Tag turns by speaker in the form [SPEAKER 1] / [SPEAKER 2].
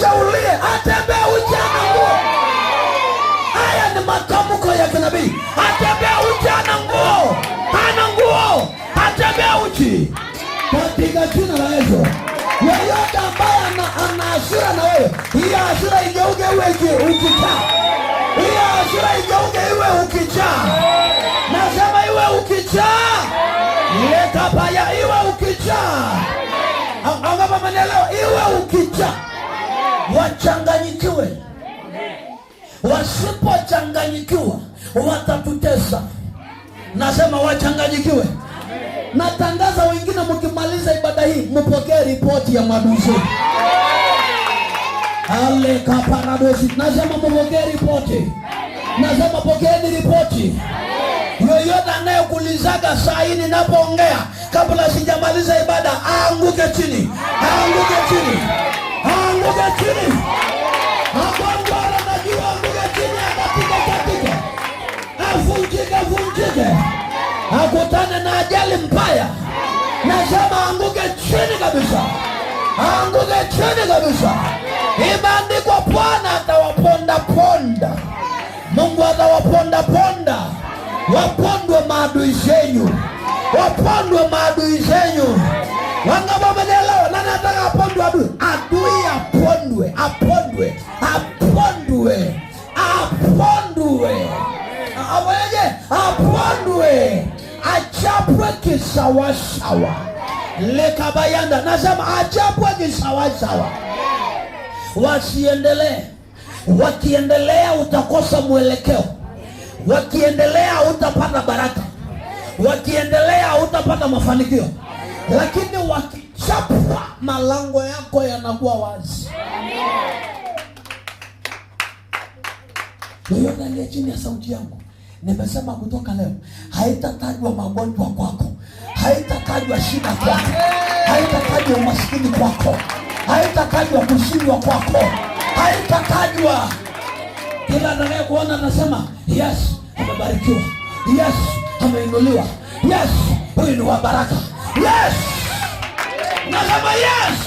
[SPEAKER 1] ulie, atembea uchi ana nguo. Haya ni matamko ya kinabii. Atembea uchi ana nguo. Ana nguo. Atembea uchi. Katika jina la Yesu. Yeyote ambaye ana hasira na wewe, hiyo hasira igeuke iwe ukichaa. Hiyo hasira igeuke iwe ukichaa. Nasema iwe ukichaa. Leta baya iwe ukichaa. Angapa manelewa iwe ukichaa. Wachanganyikiwe. Wasipochanganyikiwa watatutesa. Nasema wachanganyikiwe. Natangaza wengine mkimaliza ibada hii mpokee ripoti ya maduzo. Ale kaparadosi. Nasema mpokee ripoti. Nasema pokeeni ripoti. Yoyote anayekulizaga saa hii ninapoongea kabla sijamaliza ibada aanguke chini. Aanguke chini. Aanguke chini. Hapo anajua aanguke chini akapiga. Avunjike. Akutane na ajali mbaya. Nasema anguke chini kabisa. Anguke chini kabisa. Imeandikwa Bwana atawaponda. Mungu atawaponda. Wapondwe maadui zenyu. Wapondwe maadui zenyu. Wangapi wamenielewa? Nani anataka apondwe adui? Adui apondwe. Aweje? Apondwe. Achapwe kisawasawa. Lekabayanda. Nasema achapwe kisawasawa. Wasiendelee. Wakiendelea utakosa mwelekeo. Wakiendelea utapata baraka. Wakiendelea utapata mafanikio. Lakini wakichapwa malango yako yanakuwa wazi. Yoyote aliye chini ya sauti yangu, nimesema kutoka leo haitatajwa magonjwa kwako. Haitatajwa shida kwako. Haitatajwa umaskini kwako. Haitatajwa kushindwa kwako. Haitatajwa. Kila anaye kuona anasema yes, amebarikiwa. Yes, ameinuliwa. Yes, huyu ni wa baraka. Yes. Nasema yes.